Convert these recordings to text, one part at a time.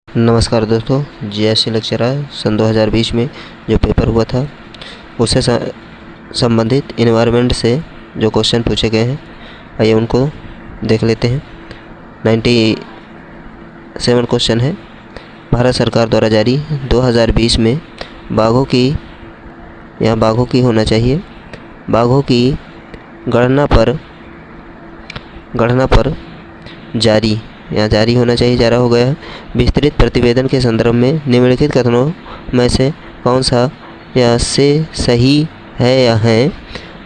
नमस्कार दोस्तों, GST lecturer सन 2020 में जो पेपर हुआ था उससे संबंधित इन्वायरमेंट से जो क्वेश्चन पूछे गए हैं, आइए उनको देख लेते हैं। 97 क्वेश्चन है। भारत सरकार द्वारा जारी 2020 में बाघों की, यहाँ बाघों की होना चाहिए, बाघों की गणना पर जारी, यहाँ जारी होना चाहिए, जारी हो गया है। विस्तृत प्रतिवेदन के संदर्भ में निम्नलिखित कथनों में से कौन सा या से सही है या है?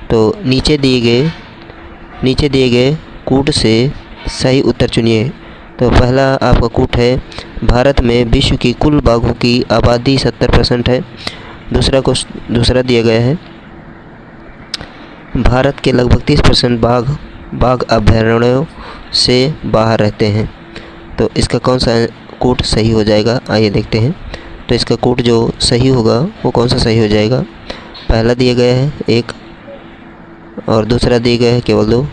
तो नीचे दिए गए कूट से सही उत्तर चुनिए। तो पहला आपका कूट है, भारत में विश्व की कुल बाघों की आबादी 70% है। दूसरा दिया गया है, भारत के लगभग 30% बाघ अभयारण्यों से बाहर रहते हैं। तो इसका कौन सा कूट सही हो जाएगा, आइए देखते हैं। तो इसका कूट जो सही होगा वो कौन सा सही हो जाएगा? पहला दिया गया है 1 और दूसरा दिया गया है केवल 2,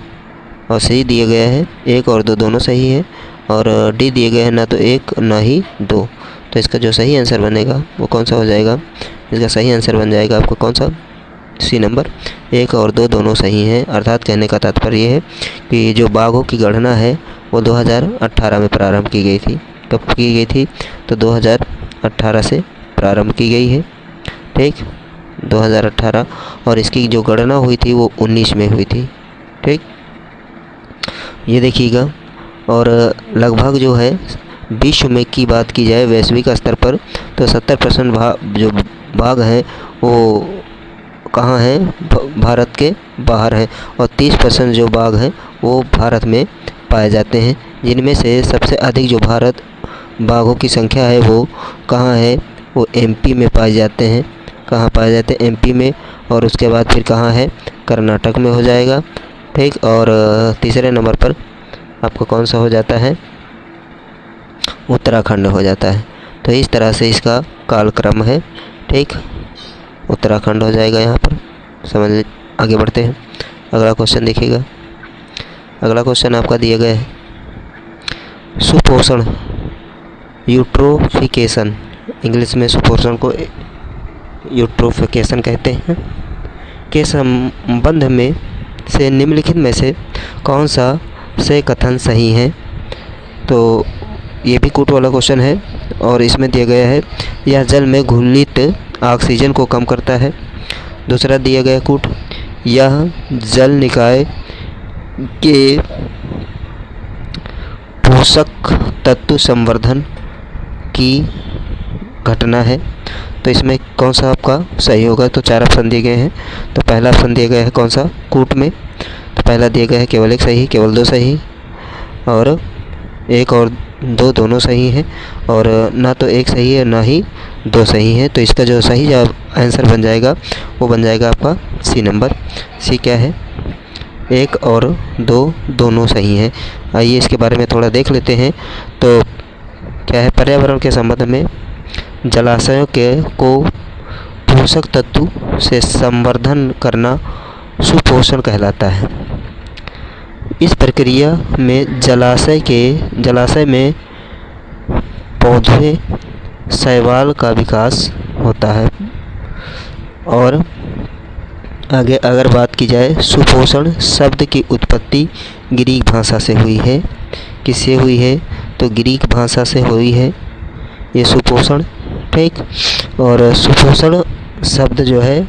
और सही दिया गया है 1 और 2 दोनों सही है, और डी दिए गए हैं ना तो 1 ना ही 2। तो इसका जो सही आंसर बनेगा वो कौन सा हो जाएगा? इसका सही आंसर बन जाएगा आपका कौन सा? सी नंबर, 1 और 2 दोनों सही हैं। अर्थात कहने का तात्पर्य ये है कि जो बाघों की गणना है वो 2018 में प्रारंभ की गई थी। कब की गई थी? तो 2018 से प्रारंभ की गई है, ठीक, 2018। और इसकी जो गणना हुई थी वो 19 में हुई थी, ठीक, ये देखिएगा। और लगभग जो है विश्व में की बात की जाए वैश्विक स्तर पर तो 70% जो बाघ हैं वो कहाँ हैं? भारत के बाहर हैं, और 30% जो बाघ हैं वो भारत में पाए जाते हैं, जिनमें से सबसे अधिक जो भारत बाघों की संख्या है वो कहाँ है? वो एमपी में पाए जाते हैं। कहाँ पाए जाते हैं? एमपी में। और उसके बाद फिर कहाँ है? कर्नाटक में हो जाएगा, ठीक। और तीसरे नंबर पर आपको कौन सा हो जाता है? उत्तराखंड हो जाता है। तो इस तरह से इसका कालक्रम है, ठीक, उत्तराखंड हो जाएगा यहाँ पर। समझ, आगे बढ़ते हैं। अगला क्वेश्चन देखिएगा। अगला क्वेश्चन आपका दिया गया है, सुपोषण, यूट्रोफिकेशन, इंग्लिश में सुपोषण को यूट्रोफिकेशन कहते हैं, के संबंध में से निम्नलिखित में से कौन सा से कथन सही है? तो ये भी कूट वाला क्वेश्चन है, और इसमें दिया गया है, यह जल में घुलित ऑक्सीजन को कम करता है। दूसरा दिया गया कूट, यह जल निकाय के पोषक तत्व संवर्धन की घटना है। तो इसमें कौन सा आपका सही होगा? तो 4 ऑप्शन दिए गए हैं। तो पहला ऑप्शन दिया गया है कौन सा? कूट में। तो पहला दिया गया है केवल 1 सही, केवल 2 सही, और 1 और 2 दोनों सही हैं, और ना तो 1 सही है ना ही 2 सही है। तो इसका जो सही आंसर बन जाएगा वो बन जाएगा आपका सी नंबर। सी क्या है? 1 और 2 दोनों सही हैं। आइए इसके बारे में थोड़ा देख लेते हैं। तो क्या है? पर्यावरण के संबंध में जलाशयों को पोषक तत्व से संवर्धन करना सुपोषण कहलाता है। इस प्रक्रिया में जलाशय में पौधे शैवाल का विकास होता है। और आगे अगर बात की जाए, सुपोषण शब्द की उत्पत्ति ग्रीक भाषा से हुई है। किससे हुई है? तो ग्रीक भाषा से हुई है ये सुपोषण, ठीक। और सुपोषण शब्द जो है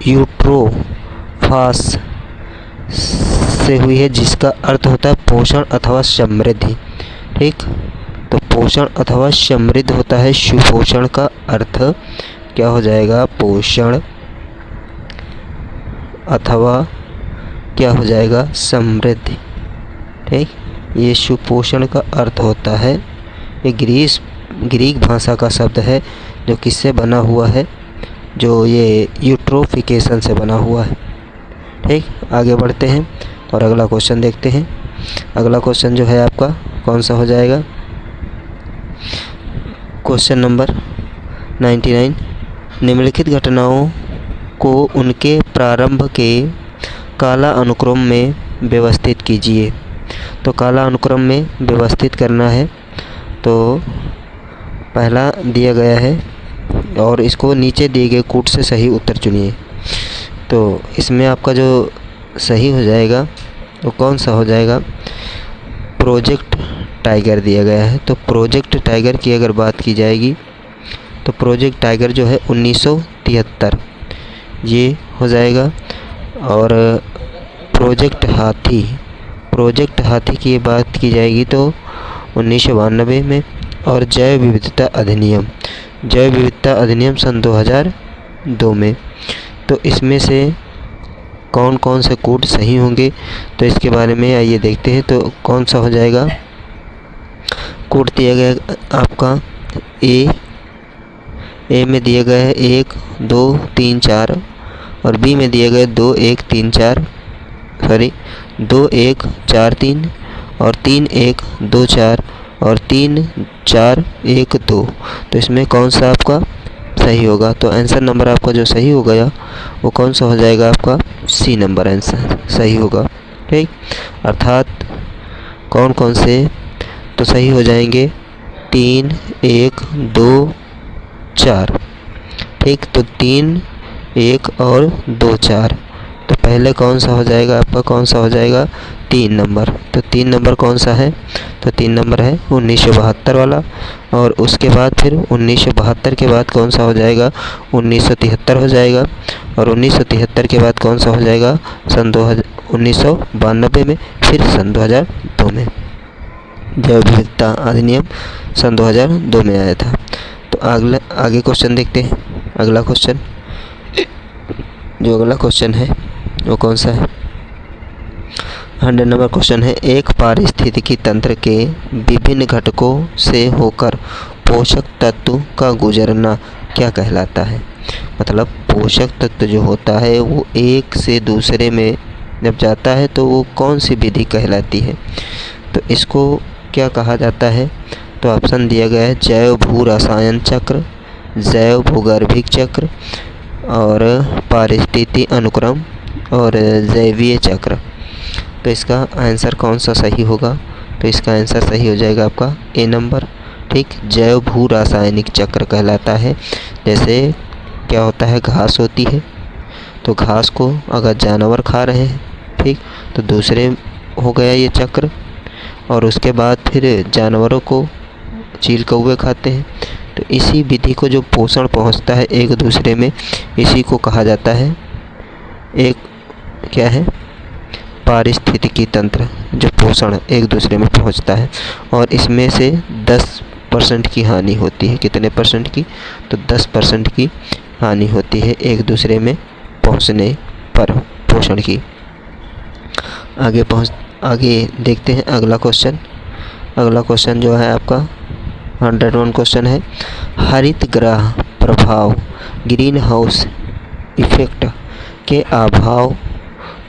यूट्रोफास से हुई है, जिसका अर्थ होता है पोषण अथवा समृद्धि, ठीक। तो पोषण अथवा समृद्ध होता है सुपोषण का अर्थ। क्या हो जाएगा? पोषण अथवा क्या हो जाएगा? समृद्धि, ठीक। ये सुपोषण का अर्थ होता है। ये ग्रीक भाषा का शब्द है जो किससे बना हुआ है? जो ये यूट्रोफिकेशन से बना हुआ है, ठीक। आगे बढ़ते हैं और अगला क्वेश्चन देखते हैं। अगला क्वेश्चन जो है आपका कौन सा हो जाएगा? क्वेश्चन नंबर 99, निम्नलिखित घटनाओं को उनके प्रारंभ के काला अनुक्रम में व्यवस्थित कीजिए। तो काला अनुक्रम में व्यवस्थित करना है। तो पहला दिया गया है और इसको नीचे दिए गए कूट से सही उत्तर चुनिए। तो इसमें आपका जो सही हो जाएगा वो कौन सा हो जाएगा? प्रोजेक्ट टाइगर दिया गया है। तो प्रोजेक्ट टाइगर की अगर बात की जाएगी तो प्रोजेक्ट टाइगर जो है 1973 ये हो जाएगा। और प्रोजेक्ट हाथी की बात की जाएगी तो 1992 में। और जैव विविधता अधिनियम सन 2002 में। तो इसमें से कौन कौन से कोड सही होंगे तो इसके बारे में आइए देखते हैं। तो कौन सा हो जाएगा? कोड दिया गया आपका ए में दिया गया है 1 2 3 4 और बी में दिया गया 2 1 3 4 2 1 4 3 और 3 1 2 4 और 3 4 1 2। तो इसमें कौन सा आपका सही होगा? तो आंसर नंबर आपका जो सही हो गया वो कौन सा हो जाएगा? आपका सी नंबर आंसर सही होगा। ठीक, अर्थात कौन कौन से तो सही हो जाएंगे? 3 1 2 4। ठीक, तो 3 1 और 2 4। तो पहले कौन सा हो जाएगा आपका? कौन सा हो जाएगा? 3 नंबर। तो 3 नंबर कौन सा है? तो 3 नंबर है 1972 वाला। और उसके बाद फिर 1972 के बाद कौन सा हो जाएगा? 1973 हो जाएगा। और 1973 के बाद कौन सा हो जाएगा? सन 1992 में, फिर सन 2002 में। जैव विविधता अधिनियम सन 2002 में आया था। तो आगे क्वेश्चन देखते हैं। अगला क्वेश्चन है वो कौन सा है? 100 नंबर क्वेश्चन है। एक पारिस्थितिकी तंत्र के विभिन्न घटकों से होकर पोषक तत्व का गुजरना क्या कहलाता है? मतलब पोषक तत्व जो होता है वो एक से दूसरे में जब जाता है तो वो कौन सी विधि कहलाती है? तो इसको क्या कहा जाता है? तो ऑप्शन दिया गया है जैव भू रसायन चक्र, जैव भूगर्भिक चक्र और पारिस्थितिक अनुक्रम और जैवीय चक्र। तो इसका आंसर कौन सा सही होगा? तो इसका आंसर सही हो जाएगा आपका ए नंबर। ठीक, जैव भू रासायनिक चक्र कहलाता है। जैसे क्या होता है? घास होती है तो घास को अगर जानवर खा रहे हैं, ठीक, तो दूसरे हो गया ये चक्र। और उसके बाद फिर जानवरों को चील कौवे खाते हैं। तो इसी विधि को जो पोषण पहुंचता है एक दूसरे में, इसी को कहा जाता है एक क्या है? पारिस्थितिकी तंत्र, जो पोषण एक दूसरे में पहुंचता है। और इसमें से 10% की हानि होती है। कितने परसेंट की? तो 10% की हानि होती है एक दूसरे में पहुंचने पर पोषण की। आगे देखते हैं अगला क्वेश्चन जो है आपका 101 क्वेश्चन है। हरित गृह प्रभाव ग्रीन हाउस इफेक्ट के अभाव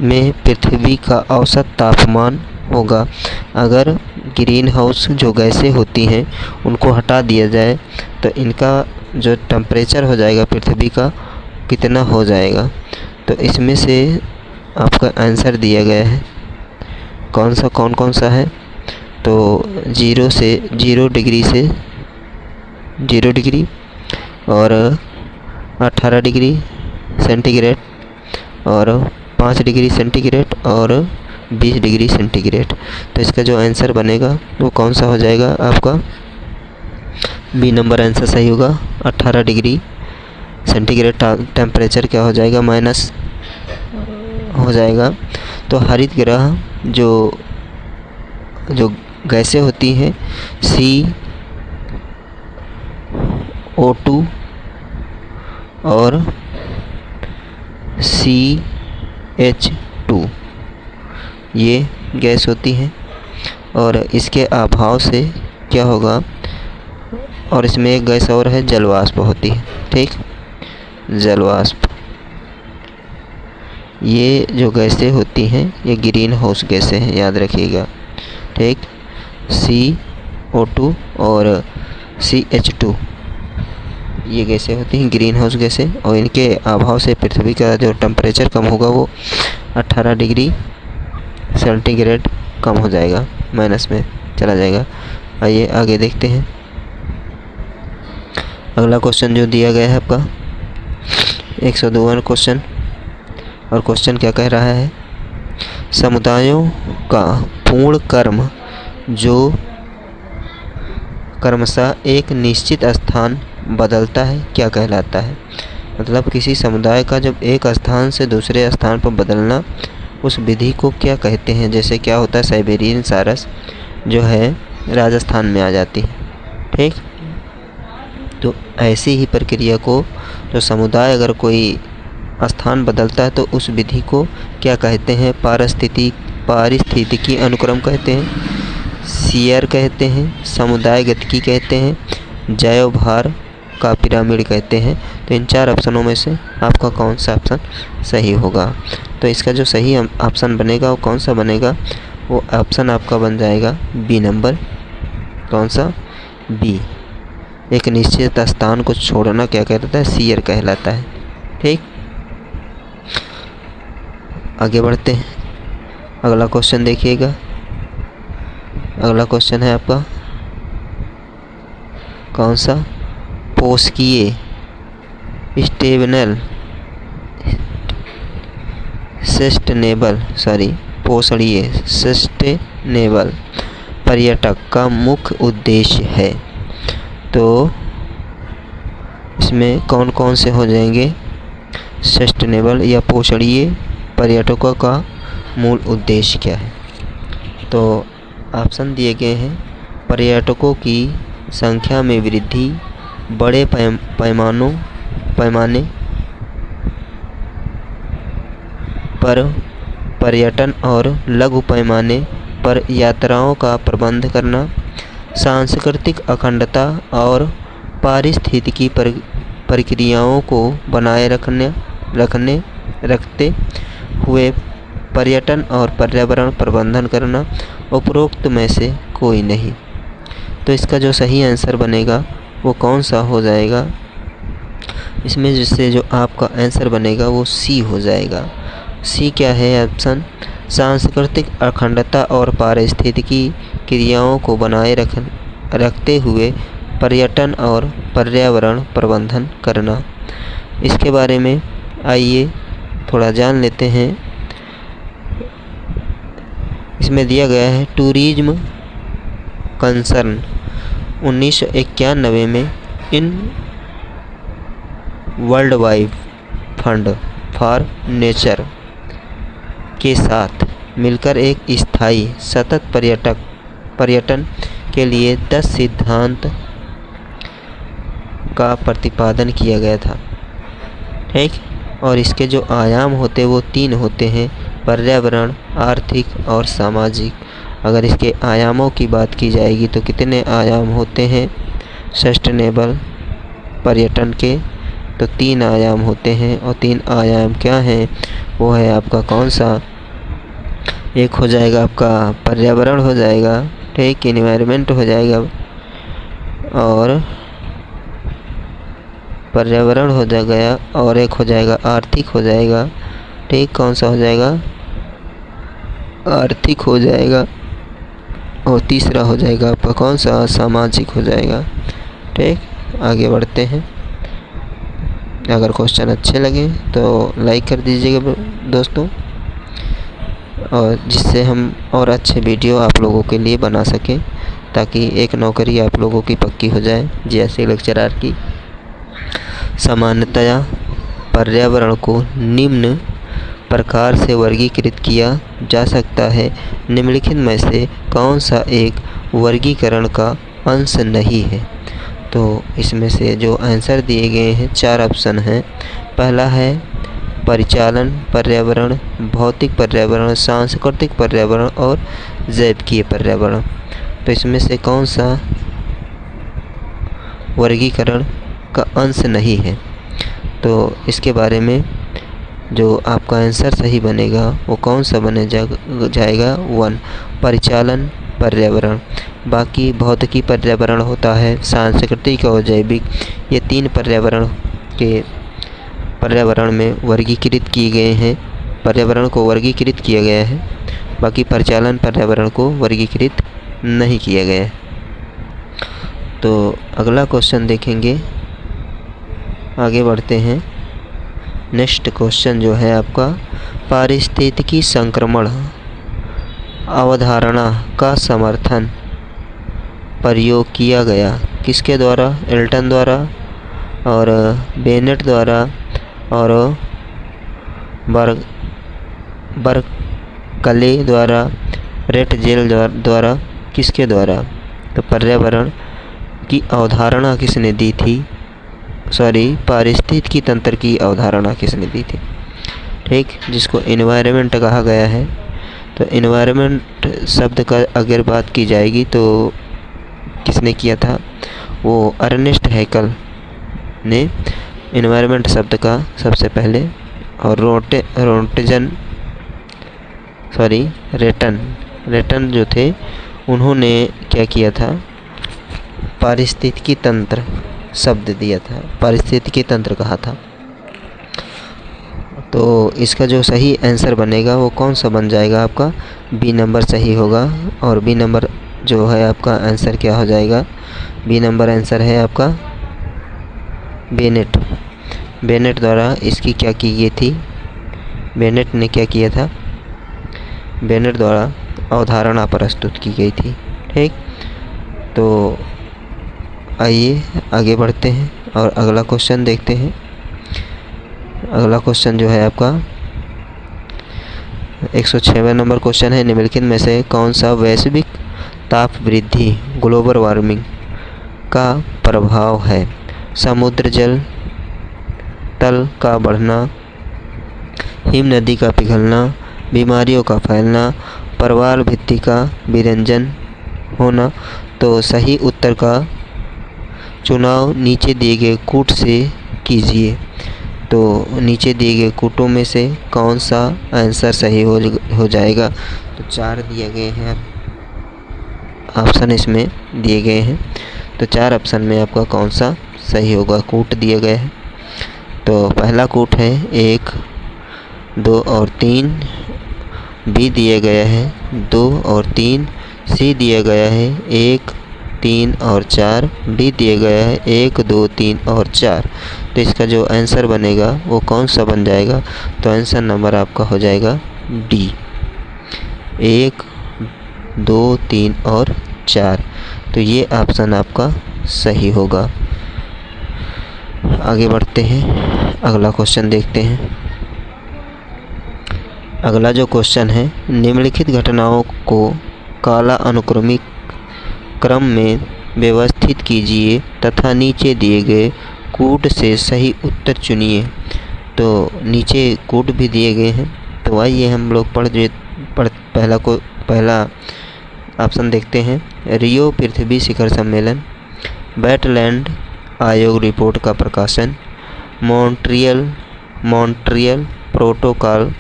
में पृथ्वी का औसत तापमान होगा। अगर ग्रीन हाउस जो गैसें होती हैं उनको हटा दिया जाए तो इनका जो टेम्परेचर हो जाएगा पृथ्वी का कितना हो जाएगा? तो इसमें से आपका आंसर दिया गया है कौन सा है? तो 0 डिग्री और 18 डिग्री सेंटीग्रेड और 5 डिग्री सेंटीग्रेड और 20 डिग्री सेंटीग्रेड। तो इसका जो आंसर बनेगा वो कौन सा हो जाएगा आपका? बी नंबर आंसर सही होगा। 18 डिग्री सेंटीग्रेड टेम्परेचर क्या हो जाएगा? माइनस हो जाएगा। तो हरित गृह जो गैसें होती हैं CO2 और CH2 ये गैस होती हैं। और इसके अभाव से क्या होगा? और इसमें एक गैस और है जलवाष्प होती है। ठीक, जलवाष्प, ये जो गैसें होती हैं ये ग्रीन हाउस गैसें हैं, याद रखिएगा। ठीक, CO2 और CH2 ये गैसें होती हैं ग्रीन हाउस गैसें। और इनके अभाव से पृथ्वी का जो टेम्परेचर कम होगा वो 18 डिग्री सेंटीग्रेड कम हो जाएगा, माइनस में चला जाएगा। आइए आगे देखते हैं। अगला क्वेश्चन जो दिया गया है आपका 102वां क्वेश्चन, और क्वेश्चन क्या कह रहा है, समुदायों का पूर्ण कर्म जो क्रमशः एक निश्चित स्थान बदलता है क्या कहलाता है। मतलब किसी समुदाय का जब एक स्थान से दूसरे स्थान पर बदलना, उस विधि को क्या कहते हैं। जैसे क्या होता है, साइबेरियन सारस जो है राजस्थान में आ जाती है, ठीक। तो ऐसी ही प्रक्रिया को जो समुदाय अगर कोई स्थान बदलता है तो उस विधि को क्या कहते हैं, पारिस्थितिकी अनुक्रम कहते हैं, शियर कहते हैं, समुदाय गतिकी कहते हैं, जैव भार का पिरामिड कहते हैं। तो इन 4 ऑप्शनों में से आपका कौन सा ऑप्शन सही होगा। तो इसका जो सही ऑप्शन बनेगा वो कौन सा बनेगा, वो ऑप्शन आपका बन जाएगा बी नंबर। कौन सा, बी। एक निश्चित स्थान को छोड़ना क्या कहलाता है, शियर कहलाता है, ठीक। आगे बढ़ते हैं। अगला क्वेश्चन देखिएगा। अगला क्वेश्चन है आपका कौन सा, पोषकीय पोषणीय सस्टेनेबल पर्यटक का मुख्य उद्देश्य है। तो इसमें कौन कौन से हो जाएंगे, सस्टेनेबल या पोषणीय पर्यटकों का मूल उद्देश्य क्या है। तो ऑप्शन दिए गए हैं, पर्यटकों की संख्या में वृद्धि, बड़े पैमाने पर पर्यटन और लघु पैमाने पर यात्राओं का प्रबंध करना, सांस्कृतिक अखंडता और पारिस्थितिकी प्रक्रियाओं को बनाए रखते हुए पर्यटन और पर्यावरण प्रबंधन करना, उपरोक्त में से कोई नहीं। तो इसका जो सही आंसर बनेगा वो कौन सा हो जाएगा, इसमें जिससे जो आपका आंसर बनेगा वो सी हो जाएगा। सी क्या है ऑप्शन, सांस्कृतिक अखंडता और पारिस्थितिकी क्रियाओं को बनाए रखते हुए पर्यटन और पर्यावरण प्रबंधन करना। इसके बारे में आइए थोड़ा जान लेते हैं। इसमें दिया गया है, टूरिज्म कंसर्न 1991 में in world wide fund for nature के साथ मिलकर एक स्थायी सतत पर्यटन के लिए 10 सिद्धांत का प्रतिपादन किया गया था, ठीक। और इसके जो आयाम होते वो 3 होते हैं, पर्यावरण, आर्थिक और सामाजिक। अगर इसके आयामों की बात की जाएगी तो कितने आयाम होते हैं सस्टेनेबल पर्यटन के, तो 3 आयाम होते हैं। और 3 आयाम क्या हैं, वो है आपका कौन सा, एक हो जाएगा आपका पर्यावरण हो जाएगा, ठीक, इन्वायरमेंट हो जाएगा, और पर्यावरण हो गया, और एक हो जाएगा आर्थिक हो जाएगा, ठीक। कौन सा हो जाएगा, आर्थिक हो जाएगा, और तीसरा हो जाएगा आपका कौन सा, सामाजिक हो जाएगा, ठीक। आगे बढ़ते हैं। अगर क्वेश्चन अच्छे लगे तो लाइक कर दीजिएगा दोस्तों, और जिससे हम और अच्छे वीडियो आप लोगों के लिए बना सकें, ताकि एक नौकरी आप लोगों की पक्की हो जाए जैसे लेक्चरर की। सामान्यतया पर्यावरण को निम्न प्रकार से वर्गीकृत किया जा सकता है, निम्नलिखित में से कौन सा एक वर्गीकरण का अंश नहीं है। तो इसमें से जो आंसर दिए गए हैं 4 ऑप्शन हैं। पहला है परिचालन पर्यावरण, भौतिक पर्यावरण, सांस्कृतिक पर्यावरण और जैविकीय पर्यावरण। तो इसमें से कौन सा वर्गीकरण का अंश नहीं है। तो इसके बारे में जो आपका आंसर सही बनेगा वो कौन सा बने जाएगा 1 परिचालन पर्यावरण। बाकी भौतिकी पर्यावरण होता है, सांस्कृतिक और जैविक, ये 3 पर्यावरण में वर्गीकृत किए गए हैं, पर्यावरण को वर्गीकृत किया गया है। बाकी परिचालन पर्यावरण को वर्गीकृत नहीं किया गया है। तो अगला क्वेश्चन देखेंगे, आगे बढ़ते हैं। नेक्स्ट क्वेश्चन जो है आपका, पारिस्थितिकी संक्रमण अवधारणा का समर्थन प्रयोग किया गया किसके द्वारा? एल्टन द्वारा और बेनेट द्वारा और बर्कले द्वारा, रेटजेल द्वारा, किसके द्वारा? तो पर्यावरण की अवधारणा किसने दी थी? पारिस्थितिकी तंत्र की अवधारणा किसने दी थी? ठीक, जिसको एनवायरनमेंट कहा गया है। तो एनवायरनमेंट शब्द का अगर बात की जाएगी तो किसने किया था? वो अर्नेस्ट हैकल ने एनवायरनमेंट शब्द का सबसे पहले, और रेटन जो थे उन्होंने क्या किया था? पारिस्थितिकी तंत्र शब्द दिया था, पारिस्थितिकी तंत्र कहा था। तो इसका जो सही आंसर बनेगा वो कौन सा बन जाएगा आपका? बी नंबर सही होगा। और बी नंबर जो है आपका आंसर क्या हो जाएगा? बी नंबर आंसर है आपका बेनेट द्वारा इसकी क्या की गई थी? बेनेट ने क्या किया था? बेनेट द्वारा अवधारणा प्रस्तुत की गई थी। ठीक, तो आइए आगे बढ़ते हैं और अगला क्वेश्चन देखते हैं। अगला क्वेश्चन जो है आपका 106वां नंबर क्वेश्चन है, निम्नलिखित में से कौन सा वैश्विक ताप वृद्धि ग्लोबल वार्मिंग का प्रभाव है? समुद्र जल तल का बढ़ना, हिम नदी का पिघलना, बीमारियों का फैलना, प्रवाल भित्ति का विरंजन होना। तो सही उत्तर का चुनाव नीचे दिए गए कूट से कीजिए। तो नीचे दिए गए कूटों में से कौन सा आंसर सही हो जाएगा? तो 4 दिए गए हैं ऑप्शन, इसमें दिए गए हैं। तो 4 ऑप्शन में आपका कौन सा सही होगा? कूट दिए गए हैं। तो पहला कूट है 1, 2 और 3, बी दिए गया है 2 और 3, सी दिया गया है 1, 3 और 4, डी दिया गया है 1, 2, 3 और 4। तो इसका जो आंसर बनेगा वो कौन सा बन जाएगा? तो आंसर नंबर आपका हो जाएगा डी, 1, 2, 3 और 4। तो ये ऑप्शन आपका सही होगा। आगे बढ़ते हैं, अगला क्वेश्चन देखते हैं। अगला जो क्वेश्चन है, निम्नलिखित घटनाओं को काला अनुक्रमिक क्रम में व्यवस्थित कीजिए तथा नीचे दिए गए कूट से सही उत्तर चुनिए। तो नीचे कूट भी दिए गए हैं, तो आइए हम लोग पहला ऑप्शन देखते हैं। रियो पृथ्वी शिखर सम्मेलन, वेटलैंड आयोग रिपोर्ट का प्रकाशन, मॉन्ट्रियल प्रोटोकॉल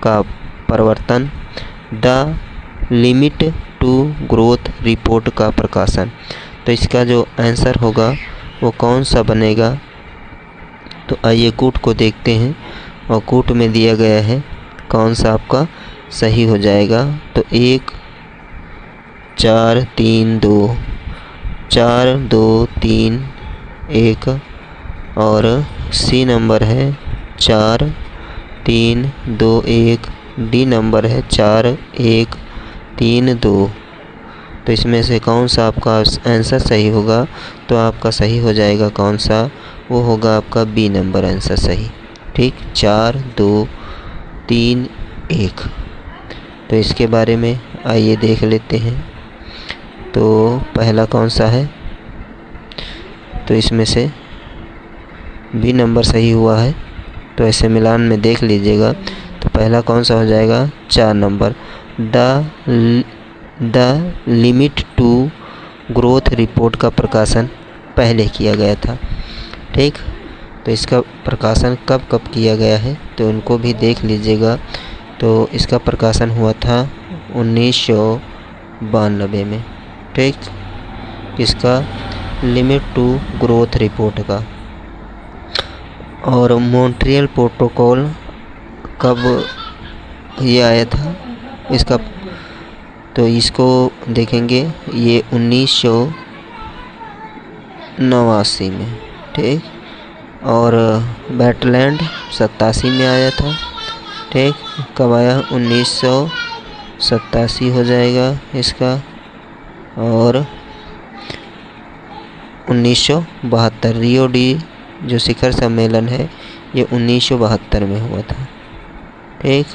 का प्रवर्तन, the limit to growth report का प्रकाशन। तो इसका जो आंसर होगा वो कौन सा बनेगा? तो आइए कूट को देखते हैं, और कूट में दिया गया है कौन सा आपका सही हो जाएगा। तो 1, 4, 3, 2, 4, 2, 3, 1 और सी नंबर है 4, 3, 2, 1, डी नंबर है 4, 1, 3, 2। तो इसमें से कौन सा आपका आंसर सही होगा? तो आपका सही हो जाएगा कौन सा? वो होगा आपका बी नंबर आंसर सही। ठीक, 4, 2, 3, 1। तो इसके बारे में आइए देख लेते हैं। तो पहला कौन सा है? तो इसमें से बी नंबर सही हुआ है, तो ऐसे मिलान में देख लीजिएगा। तो पहला कौन सा हो जाएगा? 4 number, the limit to growth report का प्रकाशन पहले किया गया था। ठीक, तो इसका प्रकाशन कब कब किया गया है तो उनको भी देख लीजिएगा। तो इसका प्रकाशन हुआ था 1992 में। ठीक, इसका लिमिट टू ग्रोथ रिपोर्ट का। और मॉन्ट्रियल प्रोटोकॉल कब ये आया था इसका? तो इसको देखेंगे, ये 89 में, ठीक। और बेटलैंड 87 में आया था, ठीक। कब आया? 1987 हो जाएगा इसका। और 1972 रियो डी जो शिखर सम्मेलन है ये 1972 में हुआ था, ठीक।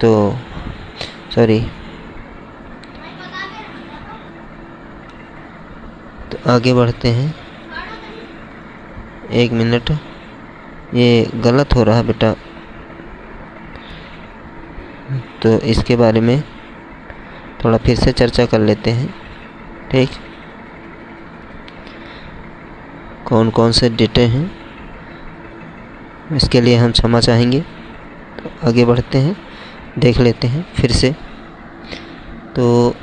तो सॉरी, तो आगे बढ़ते हैं। 1 मिनट, ये गलत हो रहा है बेटा, तो इसके बारे में थोड़ा फिर से चर्चा कर लेते हैं, ठीक। कौन कौन से डेटे हैं इसके लिए हम क्षमा चाहेंगे। तो आगे बढ़ते हैं, देख लेते हैं फिर से। तो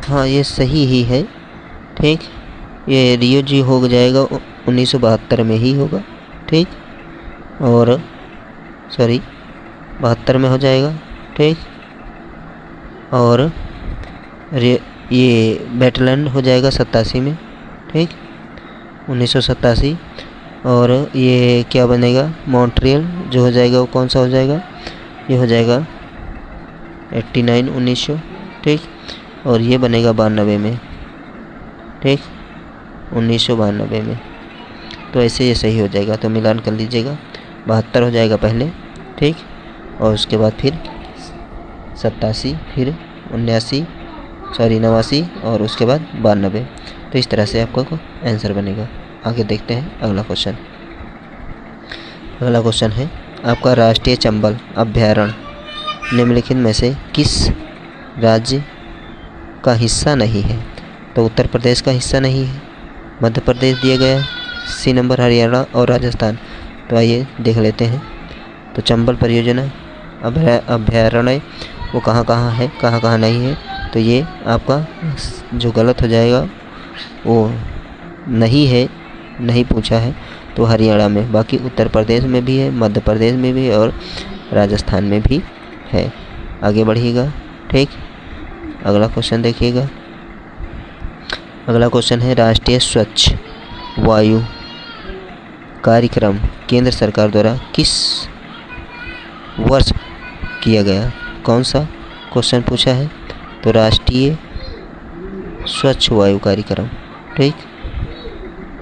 हाँ, ये सही ही है, ठीक। ये रियो जी हो जाएगा 1972 में ही होगा, ठीक। और सॉरी 72 में हो जाएगा, ठीक। और ये बेटलैंड हो जाएगा 87 में, ठीक, 1987। और ये क्या बनेगा? मॉन्ट्रियल जो हो जाएगा वो कौन सा हो जाएगा? ये हो जाएगा 89 1900, ठीक। और ये बनेगा 92 में, ठीक, 1992 में। तो ऐसे ये सही हो जाएगा। तो मिलान कर लीजिएगा, 72 हो जाएगा पहले, ठीक। और उसके बाद फिर 87, फिर 89 और उसके बाद 92। तो इस तरह से आपका आंसर बनेगा। आगे देखते हैं अगला क्वेश्चन। अगला क्वेश्चन है आपका, राष्ट्रीय चंबल अभयारण्य निम्नलिखित में से किस राज्य का हिस्सा नहीं है? तो उत्तर प्रदेश का हिस्सा नहीं है, मध्य प्रदेश दिया गया, सी नंबर हरियाणा और राजस्थान। तो आइए देख लेते हैं। तो चंबल परियोजना अभयारण्य वो कहाँ कहाँ है, कहाँ कहाँ नहीं है? तो ये आपका जो गलत हो जाएगा वो नहीं है, नहीं पूछा है, तो हरियाणा में। बाकी उत्तर प्रदेश में भी है, मध्य प्रदेश में भी है और राजस्थान में भी है। आगे बढ़िएगा, ठीक। अगला क्वेश्चन देखिएगा। अगला क्वेश्चन है, राष्ट्रीय स्वच्छ वायु कार्यक्रम केंद्र सरकार द्वारा किस वर्ष किया गया? कौन सा क्वेश्चन पूछा है? तो राष्ट्रीय स्वच्छ वायु कार्यक्रम, ठीक,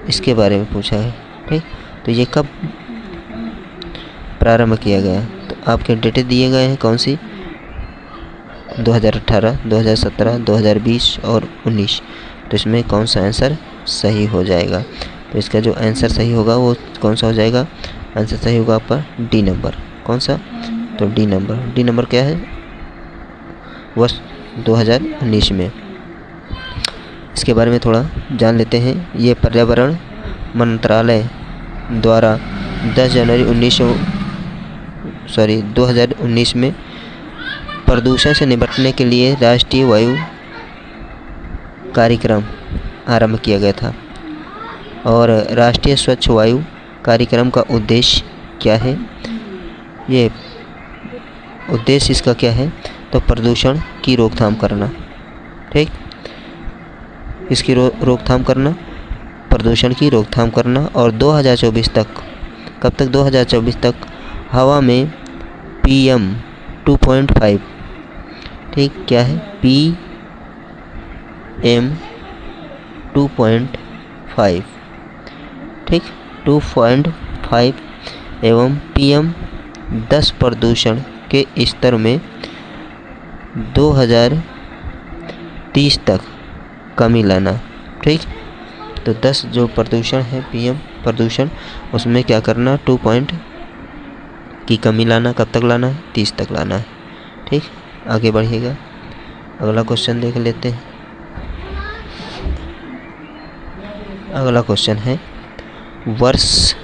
इसके बारे में पूछा है, ठीक। तो ये कब प्रारंभ किया गया? तो आपके डेटे दिए गए हैं कौन सी? 2018, 2017, 2020 और 19। तो इसमें कौन सा आंसर सही हो जाएगा? तो इसका जो आंसर सही होगा वो कौन सा हो जाएगा? आंसर सही होगा आपका डी नंबर। कौन सा? तो डी नंबर। डी नंबर क्या है? वर्ष 2019 में। इसके बारे में थोड़ा जान लेते हैं। ये पर्यावरण मंत्रालय द्वारा 10 जनवरी 2019 में प्रदूषण से निपटने के लिए राष्ट्रीय वायु कार्यक्रम आरंभ किया गया था। और राष्ट्रीय स्वच्छ वायु कार्यक्रम का उद्देश्य क्या है? ये उद्देश्य इसका क्या है? तो प्रदूषण की रोकथाम करना, ठीक। इसकी रोकथाम करना, प्रदूषण की रोकथाम करना। और 2024 तक, कब तक? 2024 तक हवा में PM 2.5, ठीक, क्या है? PM 2.5, ठीक, 2.5 एवं PM 10 प्रदूषण के स्तर में 2030 तक कमी लाना, ठीक। तो 10 जो प्रदूषण है, PM प्रदूषण, उसमें क्या करना? 2 पॉइंट की कमी लाना। कब तक लाना है? 30 तक लाना है, ठीक। आगे बढ़िएगा, अगला क्वेश्चन देख लेते हैं। अगला क्वेश्चन है, वर्ष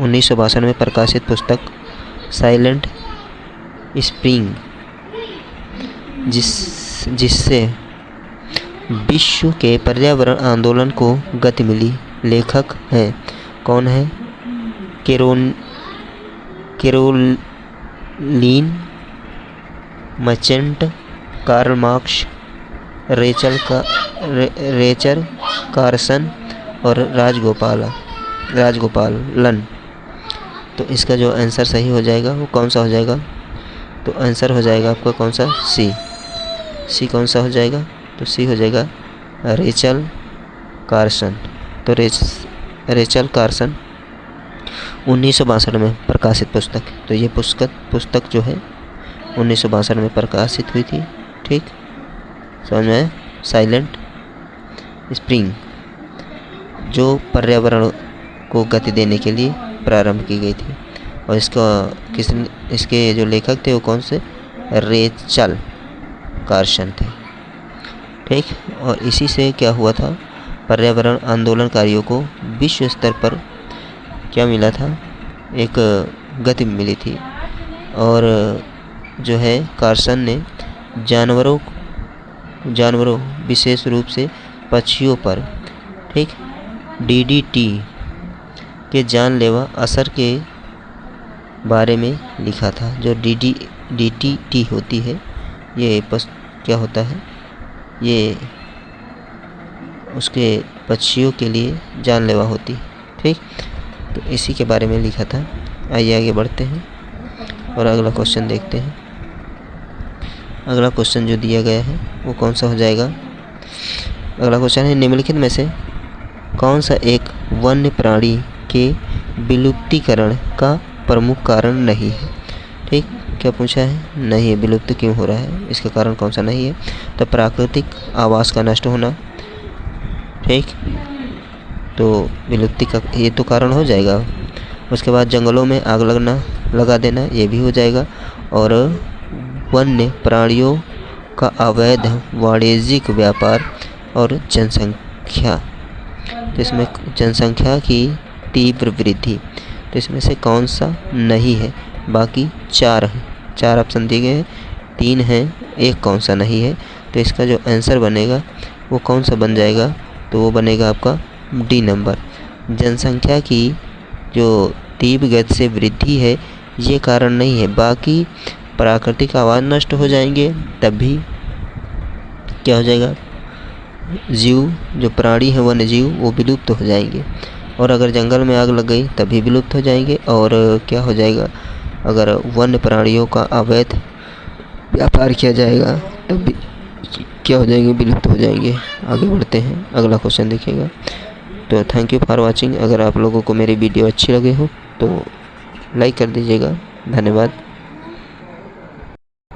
1962 में प्रकाशित पुस्तक साइलेंट स्प्रिंग जिससे विश्व के पर्यावरण आंदोलन को गति मिली, लेखक हैं कौन है? Caroline Merchant, Karl Marx, Rachel Carson और राजगोपालन। तो इसका जो आंसर सही हो जाएगा वो कौन सा हो जाएगा? तो आंसर हो जाएगा आपका कौन सा? सी कौन सा हो जाएगा? तो सी हो जाएगा रेचल कार्सन। तो रेचल कार्सन 1962 में प्रकाशित पुस्तक। तो ये पुस्तक जो है 1962 में प्रकाशित हुई थी। ठीक, समझ में आया? साइलेंट स्प्रिंग, जो पर्यावरण को गति देने के लिए प्रारंभ की गई थी। और इसके जो लेखक थे वो कौन से? रेचल कार्सन थे। ठीक, और इसी से क्या हुआ था? पर्यावरण आंदोलनकारियों को विश्व स्तर पर क्या मिला था? एक गति मिली थी। और जो है कार्सन ने जानवरों विशेष रूप से पक्षियों पर, ठीक, DDT के जानलेवा असर के बारे में लिखा था। जो DDT होती है ये क्या होता है? ये उसके पक्षियों के लिए जानलेवा होती है। ठीक, तो इसी के बारे में लिखा था। आइए आगे बढ़ते हैं और अगला क्वेश्चन देखते हैं। अगला क्वेश्चन जो दिया गया है वो कौन सा हो जाएगा? अगला क्वेश्चन है, निम्नलिखित में से कौन सा एक वन्य प्राणी के विलुप्तीकरण का प्रमुख कारण नहीं है? ठीक, क्या पूछा है? नहीं है। विलुप्त क्यों हो रहा है, इसका कारण कौन सा नहीं है? तो प्राकृतिक आवास का नष्ट होना। ठीक, तो विलुप्ति का ये तो कारण हो जाएगा। उसके बाद जंगलों में आग लगा देना, ये भी हो जाएगा। और वन्य प्राणियों का अवैध वाणिज्यिक व्यापार और जनसंख्या। तो इसमें जनसंख्या की तीव्र वृद्धि। तो इसमें से कौन सा नहीं है? बाकी 4 हैं, 4 ऑप्शन दिए गए हैं, 3 हैं, एक कौन सा नहीं है। तो इसका जो आंसर बनेगा वो कौन सा बन जाएगा? तो वो बनेगा आपका डी नंबर। जनसंख्या की जो तीव्र गति से वृद्धि है ये कारण नहीं है। बाकी प्राकृतिक आवास नष्ट हो जाएंगे तब भी क्या हो जाएगा? जीव, जो प्राणी है वन्य जीव, वो विलुप्त हो जाएंगे। और अगर जंगल में आग लग गई तभी विलुप्त हो जाएंगे। और क्या हो जाएगा? अगर वन्य प्राणियों का अवैध व्यापार किया जाएगा तब भी क्या हो जाएंगे? विलुप्त हो जाएंगे। आगे बढ़ते हैं, अगला क्वेश्चन देखिएगा। तो थैंक यू फॉर वाचिंग। अगर आप लोगों को मेरी वीडियो अच्छी लगे हो तो लाइक कर दीजिएगा। धन्यवाद।